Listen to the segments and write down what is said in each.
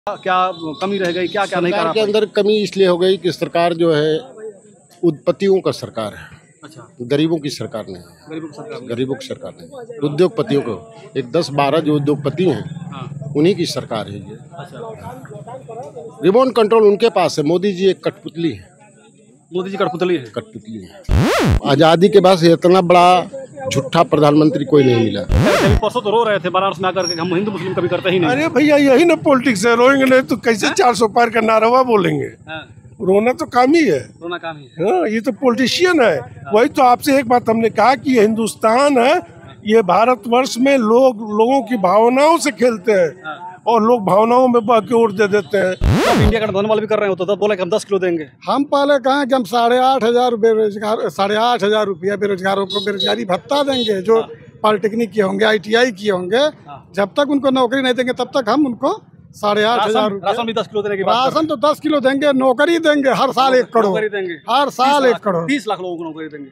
क्या कमी रह गई, क्या क्या नहीं करा सरकार के पाई? अंदर कमी इसलिए हो गई कि सरकार जो है उद्योगपतियों का सरकार है, अच्छा, गरीबों की सरकार नहीं है। गरीबों की सरकार ने। गरीबों की सरकार नहीं है, उद्योगपतियों को एक 10-12 जो उद्योगपति हैं हाँ, उन्हीं की सरकार है ये। अच्छा, रिमोट कंट्रोल उनके पास है। मोदी जी एक कठपुतली है, मोदी जी कठपुतली है। कठपुतली है। आज़ादी के बाद से इतना बड़ा झूठा प्रधानमंत्री कोई नहीं मिला। अभी परसों तो रो रहे थे बनारस में आकर के, हम हिंदू मुस्लिम कभी करते ही नहीं। अरे भैया यही ना पॉलिटिक्स है, रोएंगे नहीं तो कैसे 400 पार का नारवा बोलेंगे। हाँ, रोना तो काम ही है। रोना काम ही है। हाँ, ये तो पॉलिटिशियन है। वही तो आपसे एक बात हमने कहा कि ये हिंदुस्तान है, ये भारतवर्ष में लोगों की भावनाओं से खेलते हैं और लोग भावनाओं में बह के वोट दे देते हैं। तो अब इंडिया का धन वाले भी कर रहे हो तो बोले कि हम 10 किलो देंगे। हम पहले कहें कि हम 8,500 बेरोजगार 8,500 रुपया बेरोजगारों को बेरोजगारी भत्ता देंगे, जो पॉलिटेक्निक किए होंगे, ITI किए होंगे। जब तक उनको नौकरी नहीं देंगे तब तक हम उनको 8,500 रुपया। राशन भी 10 किलो देने की बात कर राशन तो 10 किलो देंगे, नौकरी देंगे हर साल 1 करोड़, नौकरी देंगे। हर साल 1 करोड़, 30 लाख लोगों को नौकरी देंगे।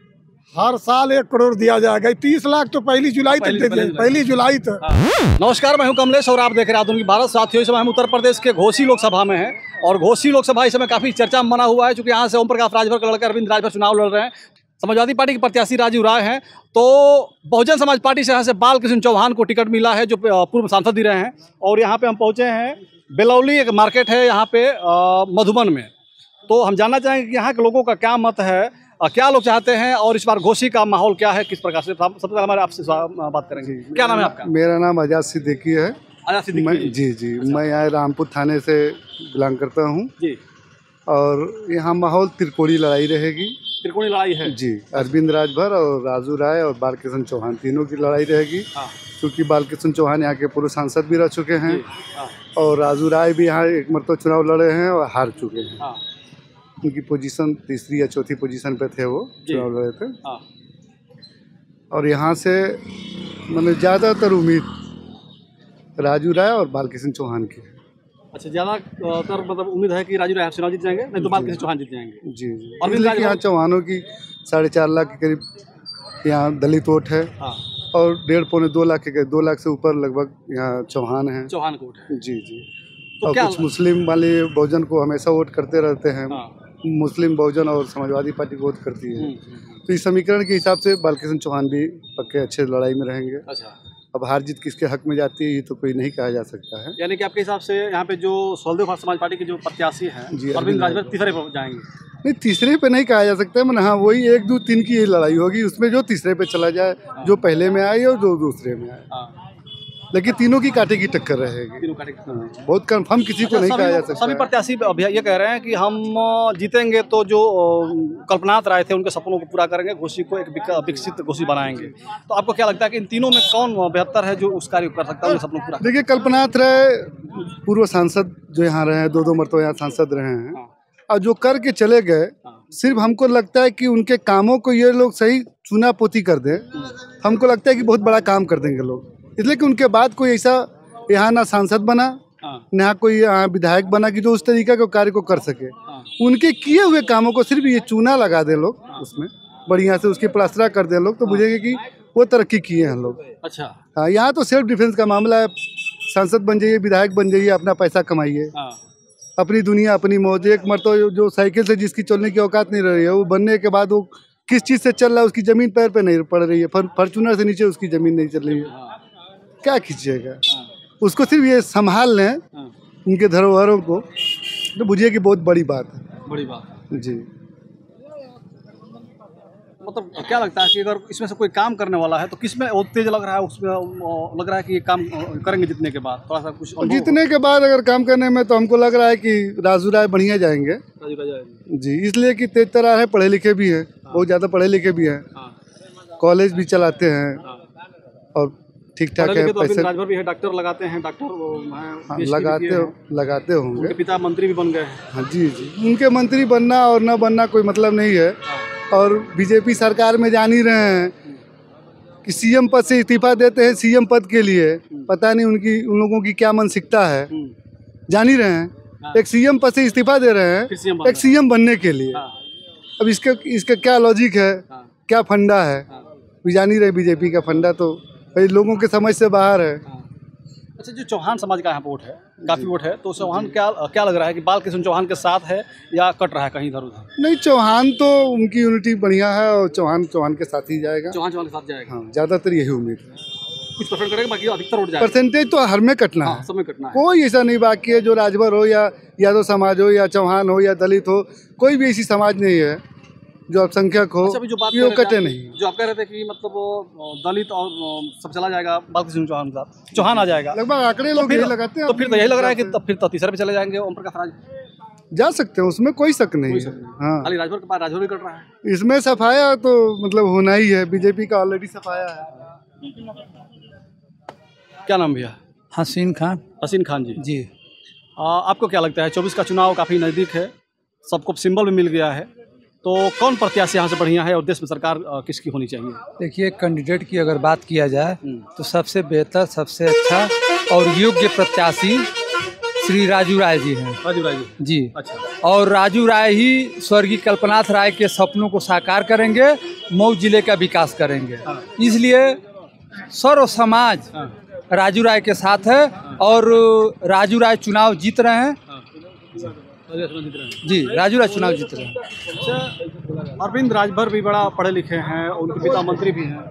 हर साल 1 करोड़ दिया जाएगा। 30 लाख तो 1 जुलाई तक दे दिए, 1 जुलाई तक। नमस्कार, मैं हूं कमलेश और आप देख रहे हैं आधुनिक भारत। साथियों, इस समय हम उत्तर प्रदेश के घोसी लोकसभा में हैं और घोसी लोकसभा इस समय काफी चर्चा में बना हुआ है, क्योंकि यहाँ से ओम प्रकाश राजभर का लड़का अरविंद राजभर चुनाव लड़ रहे हैं। समाजवादी पार्टी के प्रत्याशी राजू राय हैं, तो बहुजन समाज पार्टी से यहाँ से बालकृष्ण चौहान को टिकट मिला है, जो पूर्व सांसद भी रहे हैं। और यहाँ पे हम पहुँचे हैं बेलौली, एक मार्केट है यहाँ पे मधुबन में। तो हम जानना चाहेंगे कि यहाँ के लोगों का क्या मत है, क्या लोग चाहते हैं और इस बार घोसी का माहौल क्या है, किस प्रकार से। सबसे पहले हमारे आपसे बात करेंगे। क्या नाम है आपका? मेरा नाम आजाद सिद्दीकी है। आजाद सिद्दीकी मैं जी मैं यहाँ रामपुर थाने से बिलोंग करता हूँ जी। और यहाँ माहौल त्रिकोणीय लड़ाई रहेगी। त्रिकोणीय लड़ाई है जी, अरविंद राजभर और राजू राय और बालकृष्ण चौहान तीनों की लड़ाई रहेगी। क्योंकि बालकृष्ण चौहान यहाँ के पूर्व सांसद भी रह चुके हैं और राजू राय भी यहाँ एक मरतबा चुनाव लड़े हैं और हार चुके हैं। उनकी पोजीशन तीसरी या चौथी पोजीशन पे थे, वो चुनाव लड़े थे। और यहाँ से मतलब ज़्यादातर उम्मीद राजू राय और बालकृष्ण चौहान की। अच्छा, ज़्यादातर मतलब उम्मीद है कि राजू राय चुनाव जीत जाएंगे, नहीं तो बालकृष्ण चौहान जीत जाएंगे। जी जी। और यहाँ चौहानों की 4.5 लाख के करीब यहाँ दलित वोट है और 1.5-2 लाख के 2 लाख से ऊपर लगभग यहाँ चौहान है, चौहान का वोट है। जी जी। तो और कुछ मुस्लिम वाले बहुजन को हमेशा वोट करते रहते हैं। मुस्लिम बहुजन और समाजवादी पार्टी वोट करती है। तो इस समीकरण के हिसाब से बालकृष्ण चौहान भी पक्के अच्छे लड़ाई में रहेंगे। अच्छा, अब हार जीत किसके हक में जाती है ये तो कोई नहीं कहा जा सकता है। यानी कि आपके हिसाब से यहाँ पे जो सोलदेव समाज पार्टी के जो प्रत्याशी हैं अरविंद राजभर तीसरे पर जाएंगे? नहीं, तीसरे पे नहीं कहा जा सकता है। हाँ, वही 1, 2, 3 की लड़ाई होगी, उसमें जो तीसरे पे चला जाए, जो पहले में आए और जो दूसरे में आए, लेकिन तीनों की कांटे की टक्कर रहेगी। तीनों कांटे की। बहुत कंफर्म किसी को नहीं कहा जा सकता। सभी प्रत्याशी ये कह रहे हैं कि हम जीतेंगे तो जो कल्पनाथ राय थे उनके सपनों को पूरा करेंगे, घोसी को एक विकसित घोसी बनाएंगे। तो आपको क्या लगता है कि इन तीनों में कौन बेहतर है जो उस कार्य को कर सकता है, उनके सपनों को पूरा? देखिए, कल्पनाथ राय पूर्व सांसद जो यहाँ रहे हैं, 2 मरतबा यहाँ सांसद रहे हैं और जो करके चले गए, सिर्फ हमको लगता है कि उनके कामों को ये लोग सही चुना पोती कर दें। हमको लगता है कि बहुत बड़ा काम कर देंगे लोग, इसलिए कि उनके बाद कोई ऐसा यहाँ ना सांसद बना ना कोई यहाँ विधायक बना कि जो उस तरीके के कार्य को कर सके। उनके किए हुए कामों को सिर्फ ये चूना लगा दे लोग, उसमें बढ़िया से उसकी प्लास्टरा कर दे लोग, तो बुझेंगे कि वो तरक्की किए हैं लोग। अच्छा, हाँ, यहाँ तो सेल्फ डिफेंस का मामला है। सांसद बन जाइए, विधायक बन जाइए, अपना पैसा कमाइए, अपनी दुनिया अपनी मौज। एक मरतबा जो साइकिल से जिसकी चलने की औकात नहीं रही है, वो बनने के बाद वो किस चीज़ से चल रहा है, उसकी ज़मीन पैर पे नहीं पड़ रही है, फॉर्चूनर से नीचे उसकी ज़मीन नहीं चल रही है, क्या खींचेगा? उसको सिर्फ ये संभाल लें उनके धरोहरों को, तो बुझिए कि बहुत बड़ी बात है। बड़ी बात जी। मतलब क्या लगता है कि अगर इसमें से कोई काम करने वाला है तो किसमें वो तेज लग रहा है? उसमें लग रहा है कि ये काम करेंगे जीतने के बाद, थोड़ा सा कुछ जीतने के बाद अगर काम करने में, तो हमको लग रहा है कि राजू राय बढ़िया जाएंगे। जी, इसलिए कि तेज तरार है, पढ़े लिखे भी हैं, बहुत ज़्यादा पढ़े लिखे भी हैं, कॉलेज भी चलाते हैं और ठीक ठाक है। पैसे राजभर भी है, डॉक्टर लगाते हैं, डॉक्टर लगाते होंगे। उनके पिता मंत्री भी बन गए हैं। हाँ जी जी, उनके मंत्री बनना और न बनना कोई मतलब नहीं है। और बीजेपी सरकार में जान ही रहे हैं कि सीएम पद से इस्तीफा देते हैं सीएम पद के लिए, पता नहीं उन लोगों की क्या मानसिकता है, जान ही रहे हैं। एक सीएम पद से इस्तीफा दे रहे हैं एक सीएम बनने के लिए। अब इसका क्या लॉजिक है, क्या फंडा है, जान ही रहे। बीजेपी का फंडा तो भाई लोगों के समझ से बाहर है। अच्छा, जो चौहान समाज का यहाँ वोट है, काफ़ी वोट है, तो चौहान क्या लग रहा है कि बाल कृष्ण चौहान के साथ है या कट रहा है कहीं इधर उधर? नहीं, चौहान तो उनकी यूनिटी बढ़िया है और चौहान के साथ ही जाएगा। चौहान के साथ जाएगा। हाँ, ज़्यादातर यही उम्मीद है। कुछ परसेंट करेगा, बाकी अधिकतर वोट जाएगा। परसेंटेज तो हर में कटना है, सब में कटना है। कोई ऐसा नहीं बाकी है जो राजभर हो या यादव समाज हो या चौहान हो या दलित हो, कोई भी ऐसी समाज नहीं है जो अल्पसंख्यक हो अच्छा, जो बात कि वो कटे नहीं। जो आप कह रहे थे कि मतलब वो दलित और सब चला जाएगा, बालकृष्ण चौहान के साथ चौहान आ जाएगा, लगभग आंकड़े लोग यही लगाते हैं। तो फिर तो यही लग रहा है कि तब फिर तो तीसरे पे चले जाएंगे ओम प्रकाश राज। जा सकते हैं, उसमें कोई शक नहीं है। हाँ, खाली राजभर के पास राजभर भी कट रहा है। इसमें सफाया तो मतलब होना ही है, बीजेपी का ऑलरेडी सफाया है। क्या नाम भैया? हसीन खान हसीन खान जी। जी। आपको क्या लगता है 24 का चुनाव काफ़ी नज़दीक है, सबको सिंबल भी मिल गया है, तो कौन प्रत्याशी यहाँ से बढ़िया है और देश में सरकार किसकी होनी चाहिए? देखिए, कैंडिडेट की अगर बात किया जाए तो सबसे बेहतर, सबसे अच्छा और योग्य प्रत्याशी श्री राजू राय जी हैं। राजू राय जी। अच्छा। और राजू राय ही स्वर्गीय कल्पनाथ राय के सपनों को साकार करेंगे, मऊ जिले का विकास करेंगे। इसलिए सर्व समाज राजू राय के साथ है और राजू राय चुनाव जीत रहे हैं। जी, राजू राय चुनाव जीत रहे हैं। अच्छा, अरविंद राजभर भी बड़ा पढ़े लिखे हैं, उनके पिता मंत्री भी हैं।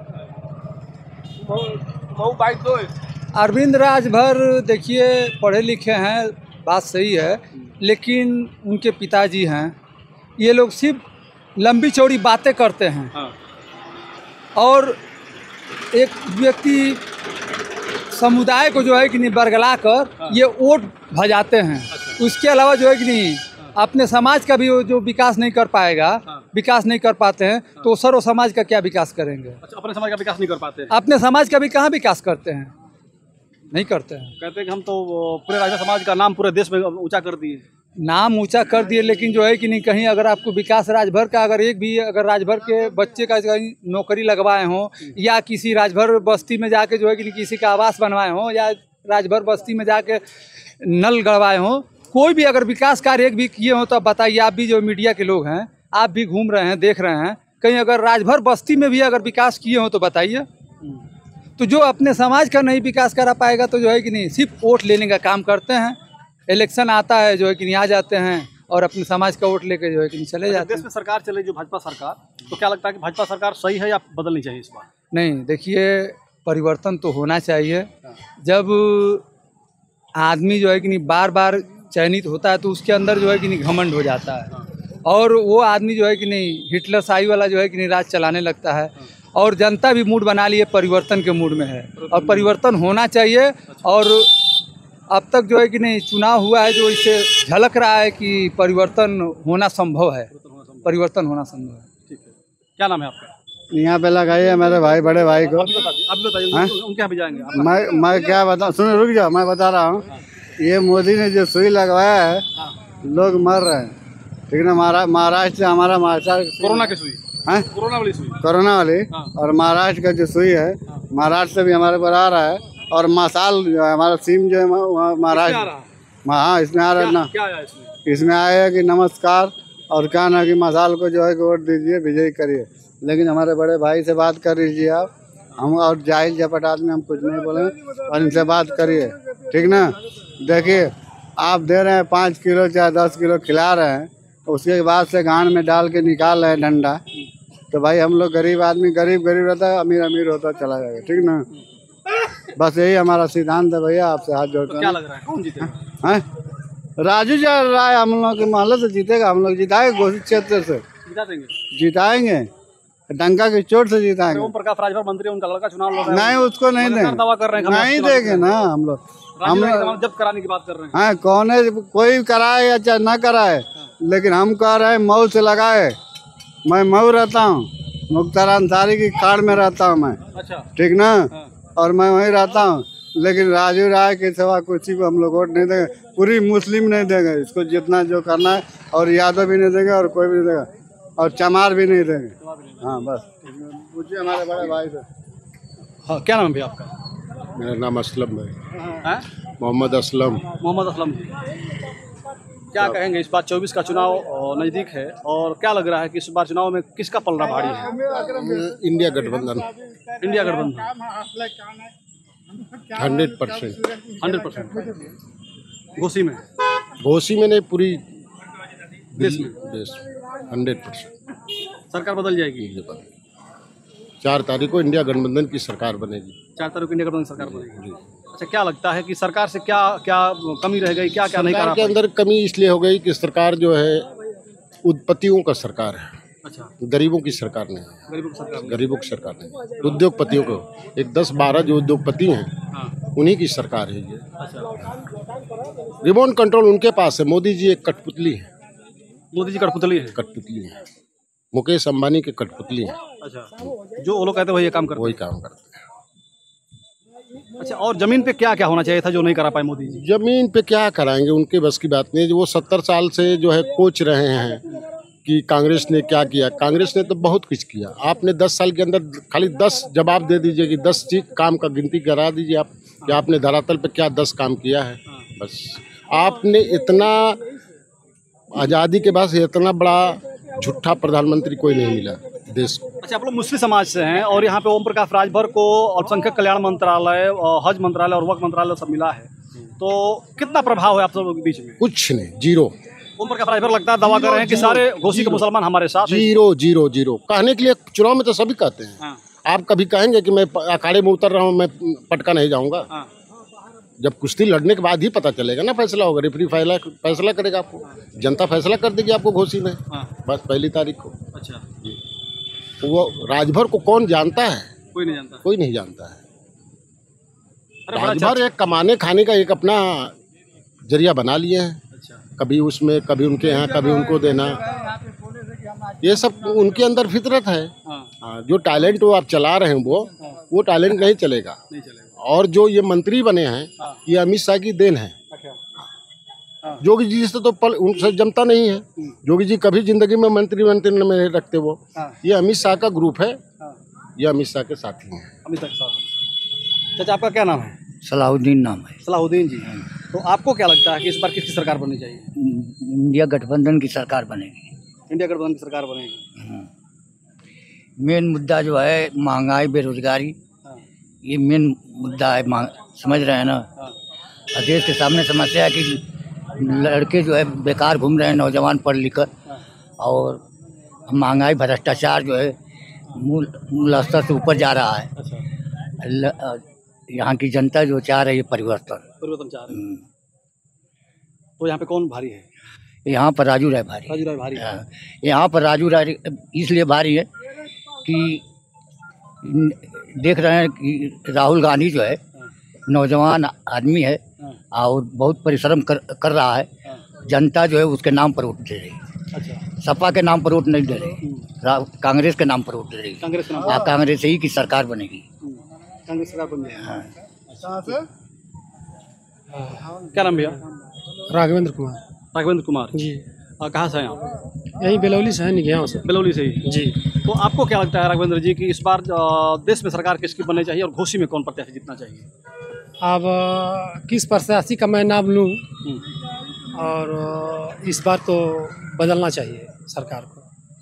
अरविंद राजभर देखिए पढ़े लिखे हैं, बात सही है, लेकिन उनके पिताजी हैं, ये लोग सिर्फ लंबी चौड़ी बातें करते हैं और एक व्यक्ति समुदाय को जो है कि नहीं बरगला कर ये वोट भजाते हैं। उसके अलावा जो है कि नहीं अपने समाज का भी जो विकास नहीं कर पाएगा, विकास नहीं कर पाते हैं, तो सर्व समाज का क्या विकास करेंगे? अच्छा, अपने समाज का विकास नहीं कर पाते? अपने समाज का भी कहाँ विकास करते हैं? नहीं करते हैं। कहते हैं कि हम तो पूरे राजा समाज का नाम पूरे देश में ऊंचा कर दिए। नाम ऊंचा कर दिए, लेकिन जो है कि नहीं कहीं अगर आपको विकास राजभर का अगर एक भी अगर राजभर के बच्चे का कहीं नौकरी लगवाए हों या किसी राजभर बस्ती में जाके जो है कि नहीं किसी का आवास बनवाए हों या राजभर बस्ती में जाके नल गड़वाए हों, कोई भी अगर विकास कार्य एक भी किए हों तो आप बताइए। आप भी जो मीडिया के लोग हैं, आप भी घूम रहे हैं, देख रहे हैं, कहीं अगर राजभर बस्ती में भी अगर विकास किए हों तो बताइए। तो जो अपने समाज का नहीं विकास करा पाएगा तो जो है कि नहीं सिर्फ वोट लेने का काम करते हैं। इलेक्शन आता है जो है कि नहीं आ जाते हैं और अपने समाज का वोट लेके जो है कि नहीं चले जाते हैं। देश में सरकार चले जो भाजपा सरकार, तो क्या लगता है कि भाजपा सरकार सही है या बदलनी चाहिए इस बार? नहीं, देखिए परिवर्तन तो होना चाहिए। जब आदमी जो है कि नहीं बार बार चयनित होता है तो उसके अंदर जो है कि नहीं घमंड हो जाता है और वो आदमी जो है कि नहीं हिटलर शाही वाला जो है कि नहीं राज चलाने लगता है और जनता भी मूड बना लिए परिवर्तन के मूड में है और परिवर्तन होना चाहिए। और अब तक जो है कि नहीं चुनाव हुआ है जो इससे झलक रहा है कि परिवर्तन होना संभव है, परिवर्तन होना संभव है। ठीक है, क्या नाम है आपका? यहाँ पे लगाइए मेरे भाई, बड़े भाई को। आप बताइए उनके यहाँ भी जाएंगे? मैं क्या बताऊँ, सुनो रुक जाओ, मैं बता रहा हूँ। ये मोदी ने जो सुई लगवाया है, लोग मर रहे हैं, ठीक है ना। महाराष्ट्र हमारा महाराष्ट्र कोरोना की सुई है, कोरोना वाली सुई, कोरोना वाली, और महाराष्ट्र का जो सुई है महाराष्ट्र से भी हमारे पर आ रहा है। और मसाल जो है हमारा सिम जो है महाराष्ट्र, हाँ इसमें आ रहा है ना। क्या आया इसमें? इसमें आया कि नमस्कार और क्या ना कि मसाल को जो है कि वोट दीजिए, विजयी करिए। लेकिन हमारे बड़े भाई से बात कर लीजिए आप, हम और जाहिल झपट आदमी हम कुछ नहीं बोले और इनसे बात करिए, ठीक ना। देखिए आप दे रहे हैं 5 किलो चाहे 10 किलो खिला रहे हैं, उसके बाद से गांड में डाल के निकाल रहे हैं डंडा, तो भाई हम लोग गरीब आदमी गरीब रहता है, अमीर अमीर होता चला जाएगा, ठीक ना। बस यही हमारा सिद्धांत है भैया, आपसे हाथ जोड़ते हैं। क्या लग रहा है कौन जीतेगा? हैं? राजू राय हम लोग के मोहल्ले से जीतेगा, हम लोग जिताएंगे घोषित क्षेत्र से, जिता देंगे, जिताएंगे, डंका की चोट से जिताएंगे। ओम प्रकाश राजभर मंत्री उनका लड़का चुनाव लड़ रहा है, नहीं उसको नहीं देंगे, दावा कर रहे हैं, नहीं देंगे ना हम लोग। हम जब्त कराने की बात कर रहे हैं। हाँ, कौन है, कोई कराए या चाहे ना कराए, लेकिन हम कह रहे हैं मऊ से लगाए। मैं मऊ रहता हूँ, मुख्तार अंसारी की कार्ड में रहता हूँ मैं, अच्छा ठीक ना, और मैं वहीं रहता हूँ। लेकिन राजू राय के सिवा किसी को हम लोग वोट नहीं देंगे, पूरी मुस्लिम नहीं देंगे इसको, जितना जो करना है, और यादव भी नहीं देंगे और कोई भी नहीं देगा और चमार भी नहीं देंगे। हाँ बस पूछिए हमारे बड़े भाई से। हाँ, क्या नाम है आपका? मेरा नाम असलम है, हैं? मोहम्मद असलम। मोहम्मद असलम जी, क्या कहेंगे इस बार 24 का चुनाव नज़दीक है और क्या लग रहा है कि इस बार चुनाव में किसका पलड़ा भारी है? इंडिया गठबंधन। इंडिया गठबंधन। 100%। 100% घोसी में, घोसी में नहीं, पूरी देश में देश 100%। सरकार बदल जाएगी। 4 तारीख को इंडिया गठबंधन की सरकार बनेगी। 4 तारीख को इंडिया गठबंधन सरकार बनेगी। अच्छा, क्या लगता है कि सरकार से क्या क्या कमी रह गई, क्या क्या नहीं सरकार करा के पाई? अंदर कमी इसलिए हो गई कि सरकार जो है उद्योगपतियों का सरकार है, अच्छा, गरीबों की सरकार नहीं है। गरीबों की सरकार। गरीबों की सरकार नहीं, उद्योगपतियों को, एक 10-12 जो उद्योगपति हैं हाँ, उन्हीं की सरकार है ये। अच्छा, रिमोट कंट्रोल उनके पास है। मोदी जी एक कठपुतली है, मोदी जी कठपुतली है। कठपुतली है, मुकेश अंबानी के कठपुतली है, अच्छा, जो वो लोग कहते हैं वही ये काम करते वही काम करते हैं। हैं। अच्छा, और जमीन पे क्या क्या होना चाहिए था जो नहीं करा पाए मोदी जी? जमीन पे क्या कराएंगे, उनके बस की बात नहीं। वो 70 साल से जो है कोच रहे हैं कि कांग्रेस ने क्या किया। कांग्रेस ने तो बहुत कुछ किया। आपने 10 साल के अंदर खाली 10 जवाब दे दीजिए कि 10 चीज काम का गिनती करा दीजिए आप कि आपने धरातल पे क्या 10 काम किया है। बस आपने इतना आज़ादी के बाद इतना बड़ा झूठा प्रधानमंत्री कोई नहीं मिला देश को। अच्छा, आप लोग मुस्लिम समाज से हैं और यहाँ पे ओम प्रकाश राजभर को अल्पसंख्यक कल्याण मंत्रालय, हज मंत्रालय और वक्फ मंत्रालय सब मिला है, तो कितना प्रभाव है आप सब के बीच में? कुछ नहीं, जीरो। ओम प्रकाश राजभर लगता है दावा कर रहे हैं कि सारे घोसी के मुसलमान हमारे साथ हैं। जीरो जीरो जीरो कहने के लिए चुनाव में तो सभी कहते हैं। हाँ, आप कभी कहेंगे कि मैं अखाड़े में उतर रहा हूँ, मैं पटका नहीं जाऊंगा? हाँ, जब कुश्ती लड़ने के बाद ही पता चलेगा ना, फैसला होगा। रेफरी फैसला करेगा आपको, जनता फैसला कर देगी आपको घोसी में। हाँ। बस 1 तारीख को। अच्छा, वो राजभर को कौन जानता है? कोई नहीं जानता। कोई नहीं जानता है। अरे बड़ा राजभर एक कमाने खाने का एक अपना जरिया बना लिए हैं। अच्छा, कभी उसमें, कभी उनके यहाँ, कभी उनको देना, ये सब उनके अंदर फितरत है। हाँ, हाँ, जो टैलेंट वो आप चला रहे हैं वो टैलेंट नहीं चलेगा। नहीं चलेगा। और जो ये मंत्री बने हैं, हाँ। ये अमित शाह की देन है। अच्छा, जोगी जी से तो पल उनसे जमता नहीं है। जोगी जी कभी जिंदगी में मंत्री में नहीं रखते वो। हाँ, ये अमित शाह का ग्रुप है, हाँ, ये अमित शाह के साथी हैं। अमित शाह के साथ। चाचा, आपका क्या नाम है? सलाहुद्दीन नाम है। सलाहुद्दीन जी। तो आपको क्या लगता है कि इस बार किसकी सरकार बननी चाहिए? इंडिया गठबंधन की सरकार बनेगी। इंडिया गठबंधन की सरकार बनेगी। मेन मुद्दा जो है महंगाई, बेरोजगारी, हाँ, ये मेन मुद्दा है। समझ रहे हैं ना? हाँ, और देश के सामने समस्या है कि लड़के जो है बेकार घूम रहे हैं, नौजवान पढ़ लिख कर, हाँ, और महंगाई, भ्रष्टाचार जो है मूल स्तर से ऊपर जा रहा है। अच्छा, यहाँ की जनता जो चाह रही है परिवर्तन चाह रहे हैं। तो यहाँ पे कौन भारी है? यहाँ पर राजू राय भारी है। राजू राय भारी है। हाँ, यहाँ पर राजू राय इसलिए भारी है कि देख रहे हैं कि राहुल गांधी जो है नौजवान आदमी है और बहुत परिश्रम कर रहा है। जनता जो है उसके नाम पर वोट दे रही है। अच्छा, सपा के नाम पर वोट नहीं दे रही, कांग्रेस के नाम पर वोट दे रही है। कांग्रेस के नाम हाँ, कांग्रेस ही की सरकार बनेगी। कांग्रेस सरकार बन जाएगी। हाँ। क्या नाम भैया? राघवेंद्र कुमार राघवेंद्र कुमार जी। कहाँ से हैं आप? यही बेलौली से है, निगह से बेलौली से ही जी। तो आपको क्या लगता है राघवेंद्र जी कि इस बार देश में सरकार किसकी बननी चाहिए और घोसी में कौन प्रत्याशी जीतना चाहिए? अब किस प्रत्याशी का मैं नाम लूँ, और इस बार तो बदलना चाहिए सरकार को।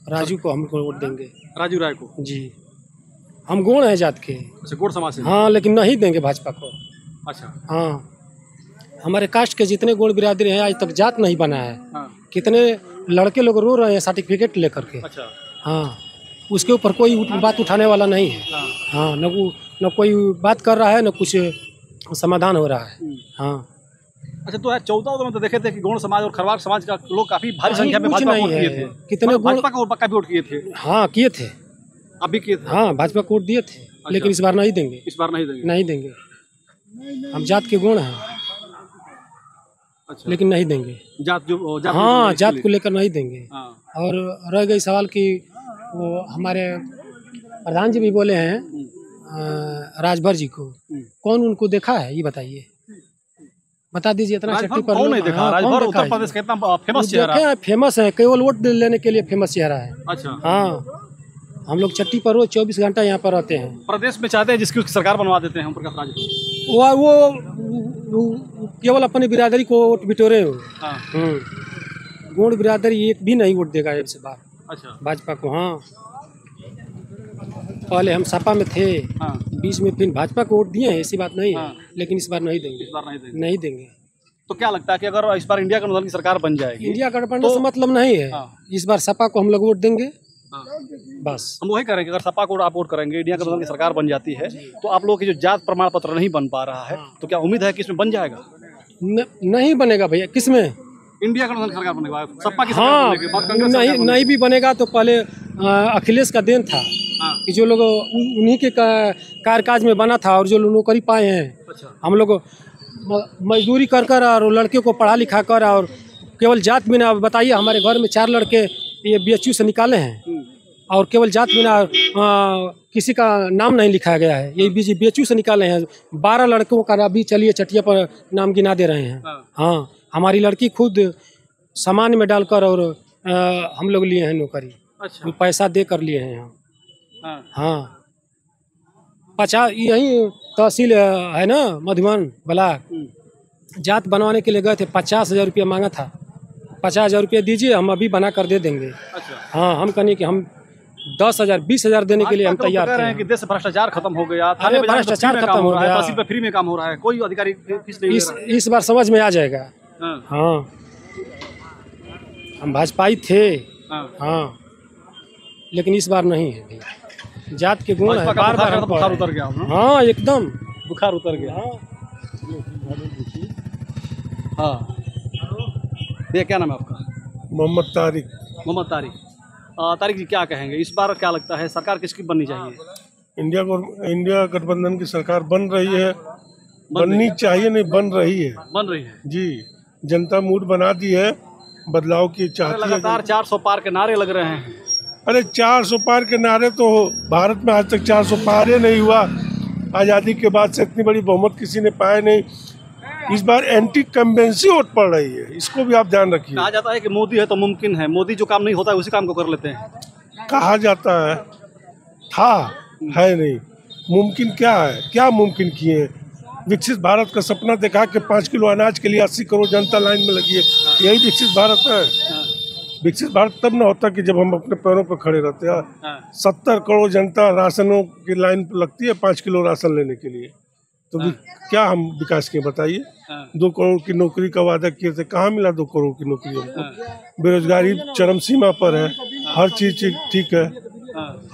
राजू को हमको वोट देंगे। राजू राय को? जी, हम गोड़ हैं जात के। अच्छा, गोड़ समाज से? हाँ, लेकिन नहीं देंगे भाजपा को। अच्छा, हाँ, हमारे कास्ट के जितने गोड़ बिरादरी हैं आज तक जात नहीं बना है। हाँ, कितने लड़के लोग रो रहे हैं सर्टिफिकेट लेकर के। अच्छा, हाँ, उसके ऊपर कोई बात उठाने वाला नहीं है। हाँ, हाँ, न कोई बात कर रहा है, न कुछ समाधान हो रहा है। हाँ, अच्छा, तो यार 14 में तो देखे थे कि गौड़ समाज और खरवार समाज का लोग काफी भारी नहीं, संख्या में कुछ भाजपा को नहीं वोट है। किए थे। कितने मतलब गौड़- भाजपा को पक्का भी वोट किए थे। हाँ किए थे। आप भी किए थे? हाँ, भाजपा को वोट दिए थे, लेकिन इस बार नहीं देंगे। इस बार नहीं देंगे? नहीं देंगे। हम जात के गुण हैं, अच्छा, लेकिन नहीं देंगे। जात जो जात हाँ, जो- जात को लेकर नहीं देंगे। हाँ, और रह गई सवाल कि वो हमारे प्रधान जी भी बोले हैं राजभर जी को, कौन उनको देखा है ये बताइए, बता दीजिए। इतना राजभर शक्ति पर कौन नहीं देखा? हाँ, राजभर कौन उत्तर देखा है? प्रदेश का इतना फेमस चेहरा। देखे हैं, फेमस है, केवल वोट लेने के लिए फेमस चेहरा है। अच्छा, हाँ, हम लोग चट्टी पर रोज 24 घंटा यहाँ पर रहते हैं। प्रदेश में चाहते हैं जिसकी उसकी सरकार बनवा देते हैं हम प्रकाश राज को। वो केवल अपनी बिरादरी को वोट बिटोरे हो। हाँ, गोंड बिरादरी एक भी नहीं वोट देगा इस बार अच्छा, भाजपा को। हाँ, पहले हम सपा में थे, हाँ, बीच में फिर भाजपा को वोट दिए हैं, ऐसी बात नहीं है। हाँ। लेकिन इस बार नहीं देंगे, इस बार नहीं देंगे। नहीं देंगे। तो क्या लगता है कि अगर इस बार इंडिया गठबंधन की सरकार बन जाएगी, इंडिया गठबंधन से मतलब नहीं है। हाँ। इस बार सपा को हम लोग वोट देंगे, हाँ। बस। हम वही करेंगे, अगर सपा को आप वोट करेंगे, इंडिया गठबंधन की सरकार बन जाती है, तो आप लोगों की जो जात प्रमाण पत्र नहीं बन पा रहा है, तो क्या उम्मीद है कि इसमें बन जाएगा? नहीं बनेगा भैया। किसमें? इंडिया गठबंधन की सरकार बनेगा, सपा की सरकार हाँ, बनेगी, बाद कांग्रेस सरकार नहीं बनेगी। नहीं भी बनेगा तो पहले अखिलेश का देन था हाँ। कि जो लोग उन्हीं के कार्यकाज में बना था और जो लोग नौकरी पाए हैं। अच्छा। हम लोग मजदूरी कर कर और लड़के को पढ़ा लिखा कर और केवल जात बिना, बताइए हमारे घर में 4 लड़के ये BHU से निकाले हैं और केवल जात बिना किसी का नाम नहीं लिखा गया है, ये BHU से निकाले हैं। 12 लड़कों का अभी चलिए चटिया पर नाम गिना दे रहे हैं। हाँ, हमारी लड़की खुद सामान में डालकर और हम लोग लिए हैं नौकरी। अच्छा। पैसा दे कर लिए हैं। हाँ। हाँ, 50 यही तहसील है ना मधुबन ब्लॉक, जात बनवाने के लिए गए थे, 50,000 रुपया मांगा था। 50,000 रुपया दीजिए, हम अभी बना कर दे देंगे। अच्छा। हाँ, हम कहने कि हम 10,000 20,000 देने के लिए हम तैयार कह रहे हैं थे। कि देश से भ्रष्टाचार खत्म हो गया, अरे भ्रष्टाचार खत्म हो गया, तहसील पे फ्री में काम हो रहा है, कोई अधिकारी फीस नहीं ले रहा है। इस बार समझ में आ जाएगा। हाँ। हाँ, हम भाजपाई थे। हाँ। हाँ, लेकिन इस बार नहीं है भैया। जात के गुण है, भाजपा का बार बार बुखार उतर गया हम। हाँ, एकदम बुखार उतर गया। हाँ, भैया क्या नाम है आपका? मोहम्मद तारिक। मोहम्मद तारिक। तारिक जी, क्या कहेंगे, इस बार क्या लगता है सरकार किसकी बननी चाहिए? इंडिया गठबंधन की सरकार बन रही है, बननी चाहिए, नहीं बन रही है। बन रही है जी, जनता मूड बना दी है, बदलाव की चाहती है। लगातार 400 पार के नारे लग रहे हैं। अरे 400 पार के नारे तो भारत में आज तक 400 पार ही नहीं हुआ। आज़ादी के बाद से इतनी बड़ी बहुमत किसी ने पाया नहीं। इस बार एंटी कम्बेंसी वोट पड़ रही है, इसको भी आप ध्यान रखिए। कहा जाता है कि मोदी है तो मुमकिन है, मोदी जो काम नहीं होता है उसी काम को कर लेते हैं। कहा जाता है, था, है नहीं। मुमकिन क्या है, क्या मुमकिन किए हैं? विकसित भारत का सपना देखा कि 5 किलो अनाज के लिए 80 करोड़ जनता लाइन में लगी है, यही विकसित भारत है। विकसित भारत तब ना होता कि जब हम अपने पैरों पर खड़े रहते हैं। 70 करोड़ जनता राशनों की लाइन पर लगती है 5 किलो राशन लेने के लिए, तो क्या हम विकास किए बताइए? 2 करोड़ की नौकरी का वादा किए थे, कहाँ मिला 2 करोड़ की नौकरी हमको? बेरोजगारी चरम सीमा पर है, हर चीज ठीक है,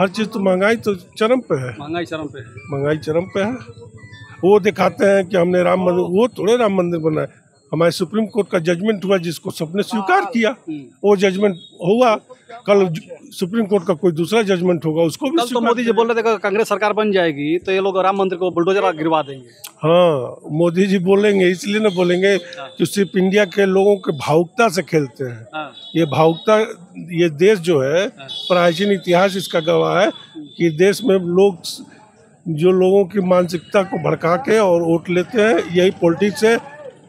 हर चीज तो महंगाई तो चरम पे है। महंगाई चरम पे है। महंगाई चरम पे है। वो दिखाते हैं कि हमने राम मंदिर, वो थोड़े राम मंदिर बनाए, हमारे सुप्रीम कोर्ट का जजमेंट हुआ जिसको सबने स्वीकार किया, वो जजमेंट हुआ। कल सुप्रीम कोर्ट का कोई दूसरा जजमेंट होगा, उसको भी कल तो मोदी जी बोल रहे थे कि कांग्रेस सरकार बन जाएगी तो ये लोग राम मंदिर को बुलडोजर गिरवा देंगे। हाँ, मोदी जी बोलेंगे, इसलिए ना बोलेंगे कि सिर्फ इंडिया के लोगों के भावुकता से खेलते हैं। ये भावुकता, ये देश जो है, प्राचीन इतिहास इसका गवाह है कि देश में लोग जो लोगों की मानसिकता को भड़का के और वोट लेते हैं, यही पॉलिटिक्स है।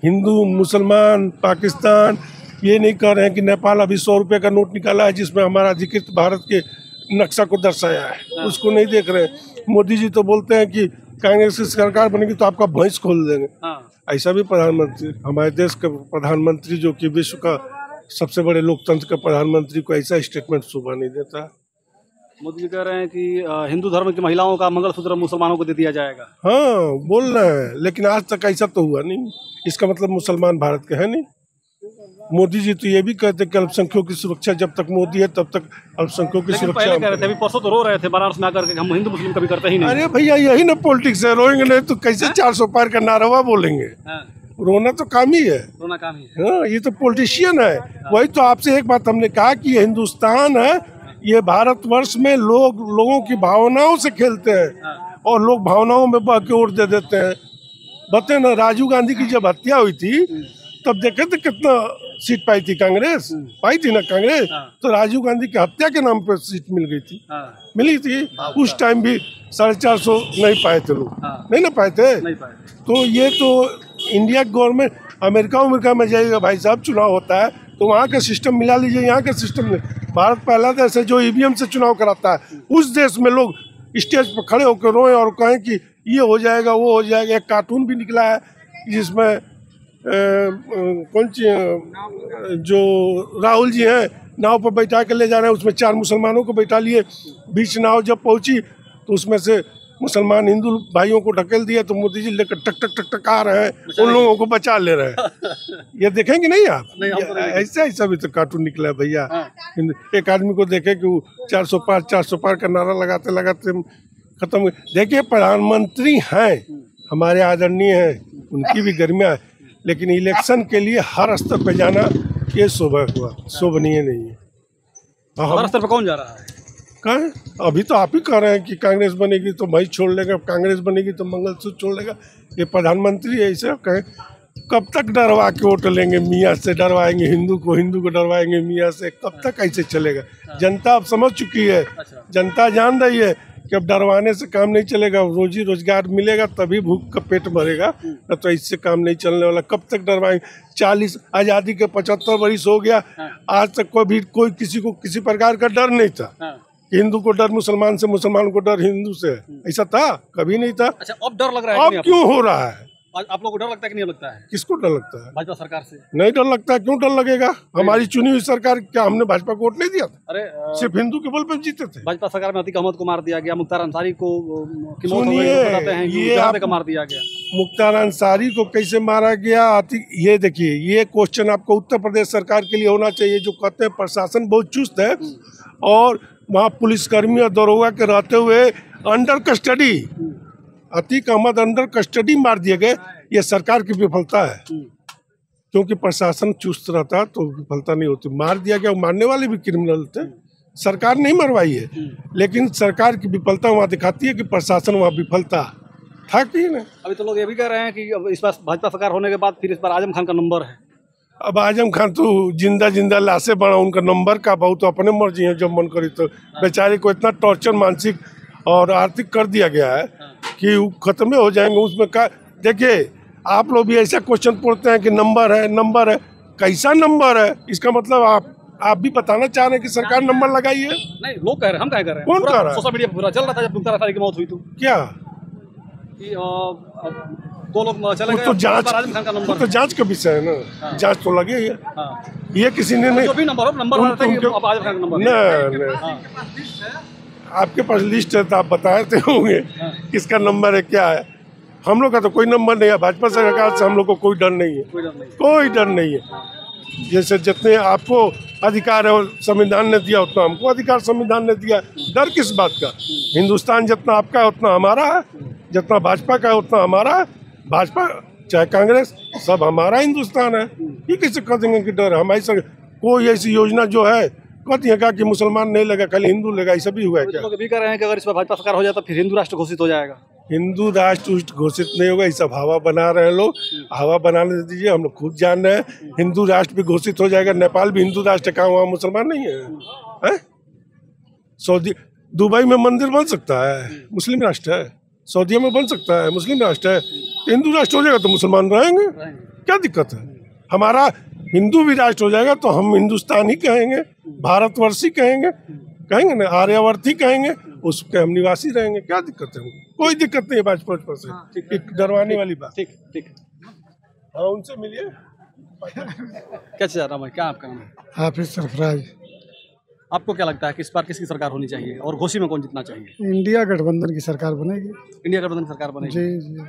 हिंदू, मुसलमान, पाकिस्तान ये नहीं कह रहे हैं कि नेपाल अभी 100 रुपये का नोट निकाला है जिसमें हमारा अधिकृत भारत के नक्शा को दर्शाया है, उसको नहीं देख रहे। मोदी जी तो बोलते हैं कि कांग्रेस की सरकार बनेगी तो आपका भैंस खोल देंगे। ऐसा भी प्रधानमंत्री, हमारे देश के प्रधानमंत्री जो कि विश्व का सबसे बड़े लोकतंत्र का प्रधानमंत्री को ऐसा स्टेटमेंट शोभा नहीं देता। मोदी जी कह रहे हैं कि हिंदू धर्म की महिलाओं का मंगलसूत्र मुसलमानों को दे दिया जाएगा। हाँ, बोल रहे हैं, लेकिन आज तक ऐसा तो हुआ नहीं। इसका मतलब मुसलमान भारत के हैं नहीं। मोदी जी तो ये भी कहते कि अल्पसंख्यकों की सुरक्षा, जब तक मोदी है तब तक अल्पसंख्यकों की सुरक्षा। पहले कह रहे थे, अभी परसों तो रो रहे थे बनारस में आकर के हम हिंदू मुस्लिम कभी करते ही नहीं। अरे भैया, यही ना पॉलिटिक्स है, रोएंगे नहीं तो कैसे 400 पार का नारवा बोलेंगे? रोना तो काम ही है, रोना काम ही है। हाँ, ये तो पॉलिटिशियन है। वही तो आपसे एक बात हमने कहा कि ये हिंदुस्तान है, ये भारतवर्ष में लोगों की भावनाओं से खेलते हैं और लोग भावनाओं में बह के वोट दे देते हैं। बताए ना, राजीव गांधी की जब हत्या हुई थी तब देखे थे कितना सीट पाई थी कांग्रेस, पाई थी ना कांग्रेस। तो राजीव गांधी की हत्या के नाम पर सीट मिल गई थी, मिली थी। उस टाइम भी 450 नहीं पाए थे लोग, नहीं ना पाए थे। तो ये तो इंडिया गवर्नमेंट, अमेरिका में जाइएगा भाई साहब, चुनाव होता है तो वहाँ का सिस्टम मिला लीजिए, यहाँ का सिस्टम नहीं। भारत पहला देश है जो ईवीएम से चुनाव कराता है। उस देश में लोग स्टेज पर खड़े होकर रोए और कहें कि ये हो जाएगा, वो हो जाएगा। एक कार्टून भी निकला है जिसमें कौन सी जो राहुल जी हैं नाव पर बैठा के ले जा रहे हैं, उसमें 4 मुसलमानों को बैठा लिए। बीच नाव जब पहुंची तो उसमें से मुसलमान हिंदू भाइयों को ढकेल दिया तो मोदी जी लेकर टक टक टक टक आ रहे हैं, उन लोगों को बचा ले रहे हैं। ये देखेंगे नहीं आप? नहीं, हम तो नहीं ऐसा ऐसा भी तो कार्टून निकला है भैया। एक आदमी को देखे कि वो 400 पार का नारा लगाते लगाते खत्म। देखिए प्रधानमंत्री हैं, हमारे आदरणीय हैं, उनकी भी गरिमा है, लेकिन इलेक्शन के लिए हर स्तर पे जाना ये शोभनीय नहीं है। हर स्तर पर कौन जा रहा है? कहाँ अभी तो आप ही कह रहे हैं कि कांग्रेस बनेगी तो भाई छोड़ लेगा, कांग्रेस बनेगी तो मंगलसूत्र छोड़ लेगा। ये प्रधानमंत्री ऐसे कहें, कब तक डरवा के वोट लेंगे? मियाँ से डरवाएंगे हिंदू को डरवाएंगे मियाँ से, कब तक ऐसे चलेगा? जनता अब समझ चुकी है, जनता जान रही है कि अब डरवाने से काम नहीं चलेगा। रोजी रोजगार मिलेगा तभी भूख का पेट भरेगा, न तो इससे काम नहीं चलने वाला। कब तक डरवाएंगे? 40 आज़ादी के 75 वर्ष हो गया, आज तक कोई किसी को किसी प्रकार का डर नहीं था। हिंदू को डर मुसलमान से, मुसलमान को डर हिंदू से, ऐसा था? कभी नहीं था। अच्छा, अब डर लग रहा है? अब क्यों हो रहा है? आप लोगों को डर लगता है कि नहीं लगता है? किसको डर लगता है? भाजपा सरकार से नहीं डर लगता है। क्यों डर लगेगा? हमारी चुनी हुई सरकार, क्या हमने भाजपा को वोट नहीं दिया था? अरे सिर्फ हिंदू के बल पर जीते थे। भाजपा सरकार में अतीक अहमद को मार दिया गया, मुख्तार अंसारी को की मौत हो गई, बताते हैं कि जहां पे मार दिया गया। मुख्तार अंसारी को कैसे मारा गया? ये देखिए, ये क्वेश्चन आपको उत्तर प्रदेश सरकार के लिए होना चाहिए, जो कहते हैं प्रशासन बहुत चुस्त है और वहाँ पुलिसकर्मी और दरोगा के रहते हुए under custody Atiq Ahmed under custody मार दिए गए। ये सरकार की विफलता है, क्योंकि प्रशासन चुस्त रहता तो विफलता नहीं होती। मार दिया गया, मारने वाले भी क्रिमिनल थे, सरकार नहीं मरवाई है, लेकिन सरकार की विफलता वहाँ दिखाती है कि प्रशासन वहाँ विफलता था कि नहीं। अभी तो लोग ये भी कह रहे हैं कि अब इस बार भाजपा सरकार होने के बाद फिर इस बार आजम खान का नंबर है। अब आजम खान तो जिंदा लाशें बना, उनका नंबर का बहुत अपने मर्जी है, जब मन करी तो। बेचारे को इतना टॉर्चर मानसिक और आर्थिक कर दिया गया है कि वो खत्म हो जाएंगे। उसमें का देखिए, आप लोग भी ऐसा क्वेश्चन पूछते हैं कि नंबर है, कैसा नंबर है? इसका मतलब आप भी बताना चाह रहे हैं कि सरकार नंबर लगाई है? नहीं, लोग कह रहे हैं, हम क्या कह रहे हैं? कौन कह रहा है? सोशल मीडिया पर पूरा चल रहा था जब मुख्तार अंसारी की मौत हुई तो। क्या दो लोग चले गए, तो जांच, आजम खान का नंबर तो जांच का विषय है ना, जांच तो लगे ही है। ये किसी ने नहीं, जो भी नंबर होता है, अब आजम खान का नंबर नहीं, आपके पास लिस्ट है तो आप बताते होंगे किसका नंबर है, क्या है। हम लोग का तो कोई नंबर नहीं है। भाजपा सरकार से हम लोग को कोई डर नहीं है, कोई डर नहीं है। जैसे जितने आपको अधिकार है संविधान ने दिया, उतना हमको अधिकार संविधान ने दिया। डर किस बात का? हिंदुस्तान जितना आपका है उतना हमारा है, जितना भाजपा का है उतना हमारा है। भाजपा चाहे कांग्रेस, सब हमारा हिंदुस्तान है। ये कैसे कह देंगे कि डर? हमारी कोई ऐसी योजना जो है कहती है कि मुसलमान नहीं लगा, खाली हिंदू लगा, ऐसा भी हुआ है क्या? लोग भी कह रहे हैं कि अगर इस पर भाजपा सरकार हो जाए तो फिर हिंदू राष्ट्र घोषित हो जाएगा। हिंदू राष्ट्र घोषित नहीं होगा, ये सब हवा बना रहे हैं लोग। हवा बनाने दीजिए, हम लोग खुद जान रहे हैं हिंदू राष्ट्र भी घोषित हो जाएगा। नेपाल भी हिंदू राष्ट्र का, वहाँ मुसलमान नहीं है। सऊदी दुबई में मंदिर बन सकता है, मुस्लिम राष्ट्र है। सऊदी में बन सकता है, मुस्लिम राष्ट्र है। तो हिंदू राष्ट्र हो जाएगा तो मुसलमान रहेंगे, क्या दिक्कत है? हमारा हिंदू भी राष्ट्र हो जाएगा तो हम हिंदुस्तान ही कहेंगे, भारतवर्षी कहेंगे ना, आर्यावर्ती कहेंगे, उसके हम निवासी रहेंगे। क्या दिक्कत है? कोई दिक्कत नहीं है भाजपा से। डरवाने वाली बात। ठीक। हाँ, उनसे मिलिए। क्या चाह रहा हूँ, क्या आपका नाम है? हाफिज सरफराज। आपको क्या लगता है कि इस बार किसकी सरकार होनी चाहिए और घोषी में कौन जीतना चाहिए? इंडिया गठबंधन की सरकार बनेगी। इंडिया गठबंधन सरकार बनेगी? जी।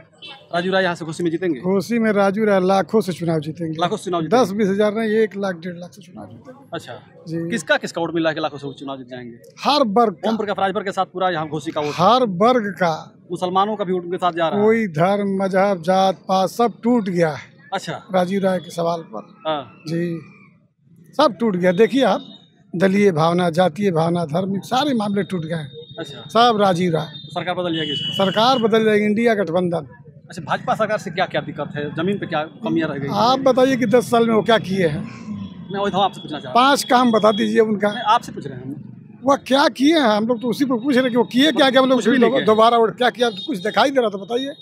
राजू राय यहाँ से घोषी में जीतेंगे? घोषी में राजू राय लाखों से चुनाव जीतेंगे। लाखों से चुनाव जीतेंगे? 10-20 हजार नहीं, 1 लाख 1.5 लाख से चुनाव जीतेंगे। अच्छा जी। किसका वोट मिला है कि लाखों से चुनाव जीत जाएंगे? हर वर्ग, ओम प्रकाश राजभर के साथ पूरा यहाँ घोषी का वोट, हर वर्ग का, मुसलमानों का भी उनके साथ जा रहा है। कोई धर्म, मजहब, जात पात सब टूट गया है। अच्छा, राजू राय के सवाल पर। हाँ जी, सब टूट गया। देखिए आप, दलीय भावना, जातीय भावना, धर्म, सारे मामले टूट गए। अच्छा, सब राजीव राय। सरकार बदल जाएगी? सरकार बदल जाएगी, इंडिया गठबंधन। अच्छा, भाजपा सरकार से क्या क्या दिक्कत है? जमीन पे क्या कमियां रह गई? आप बताइए कि 10 साल में वो क्या किए हैं? मैं वही आपसे पूछना चाह रहा 5 काम बता दीजिए उनका। हूँ। आपसे पूछ रहे हैं वह क्या किए हैं, हम लोग तो उसी पर पूछ रहे हैं कि वो किए क्या। हम कुछ भी नहीं लोग किए। दोबारा क्या किया, कुछ दिखाई दे रहा तो बताइए।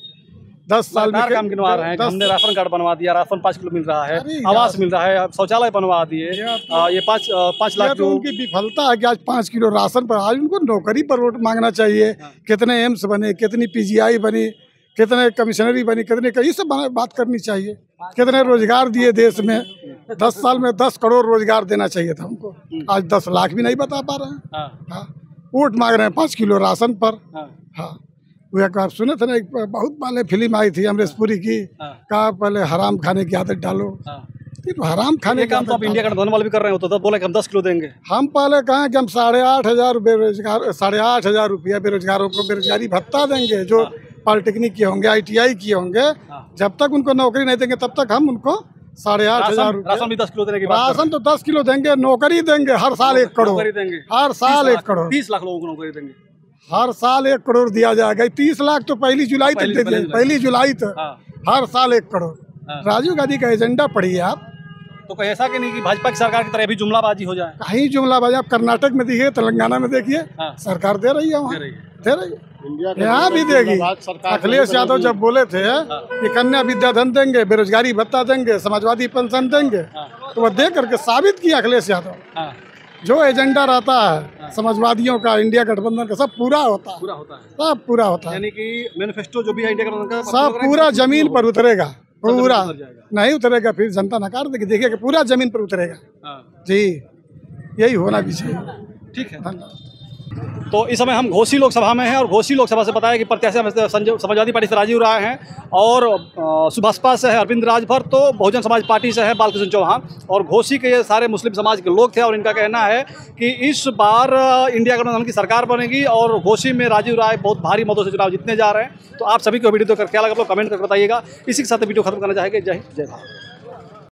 10 साल में काम गिनवा रहे हैं कि हमने राशन कार्ड बनवा दिया, राशन 5 किलो मिल रहा है, अरे आवास मिल रहा है, शौचालय बनवा दिए। ये 5 लाख तो उनकी विफलता है कि आज 5 किलो राशन पर, आज उनको नौकरी पर वोट मांगना चाहिए। कितने एम्स बने, कितनी PGI बनी, कितने कमिश्नरी बनी, कितने ये सब बात करनी चाहिए। कितने रोजगार दिए देश में, 10 साल में 10 करोड़ रोजगार देना चाहिए था हमको। आज 10 लाख भी नहीं बता पा रहे हैं। हाँ, वोट मांग रहे हैं 5 किलो राशन पर। हाँ, वो एक आप सुने थे ना, एक बहुत पहले फिल्म आई थी अमरीश पुरी की, कहा पहले हराम खाने की आदत डालो। तो हराम खाने ये काम तो आप इंडिया गठबंधन वाले भी कर रहे हो, तो बोला कि हम 10 किलो देंगे। हम पहले कहें कि हम 8,500 बेरोजगार 8,500 रुपया बेरोजगारों को बेरोजगारी भत्ता देंगे, जो पॉलिटेक्निक किए होंगे, ITI किए होंगे। जब तक उनको नौकरी नहीं देंगे तब तक हम उनको 8,500 रुपया। राशन भी 10 किलो देने की बात राशन तो 10 किलो देंगे, नौकरी देंगे हर साल 1 करोड़, नौकरी देंगे, हर साल 1 करोड़, 30 लाख लोगों को नौकरी देंगे, हर साल 1 करोड़ दिया जाएगा। 30 लाख तो 1 जुलाई तक दे दिए, 1 जुलाई तक, हर साल 1 करोड़। राजीव गांधी का एजेंडा पढ़िए आप, तो कहीं ऐसा कि नहीं कि भाजपा की सरकार की तरह भी जुमलाबाजी हो जाए? कहीं जुमलाबाजी आप कर्नाटक में देखिए, तेलंगाना में देखिए, सरकार दे रही है, वहाँ दे रही है, यहाँ भी देगी। अखिलेश यादव जब बोले थे कि कन्या विद्याधन देंगे, बेरोजगारी भत्ता देंगे, समाजवादी पेंशन देंगे, तो वह दे करके साबित किया अखिलेश यादव। जो एजेंडा रहता है समाजवादियों का, इंडिया गठबंधन का, सब पूरा होता है, सब पूरा होता है। यानी कि मैनिफेस्टो जो भी है इंडिया गठबंधन का सब पूरा जमीन पर उतरेगा, पूरा नहीं उतरेगा फिर जनता नकार देगी। देखिए कि पूरा जमीन पर उतरेगा जी, यही होना भी चाहिए। ठीक है, तो इस समय हम घोसी लोकसभा में हैं और घोसी लोकसभा से बताया कि प्रत्याशी समाजवादी पार्टी से राजीव राय हैं और सुभाषपा से है अरविंद राजभर, तो बहुजन समाज पार्टी से है बालकृष्ण चौहान, और घोसी के ये सारे मुस्लिम समाज के लोग थे। और इनका कहना है कि इस बार इंडिया गठबंधन की सरकार बनेगी और घोसी में राजीव राय बहुत भारी मतों से चुनाव जीतने जा रहे हैं। तो आप सभी को वीडियो देखकर क्या लगा, आप लोग कमेंट करके बताइएगा। इसी के साथ वीडियो खत्म करना चाहेंगे। जय हिंद, जय भारत।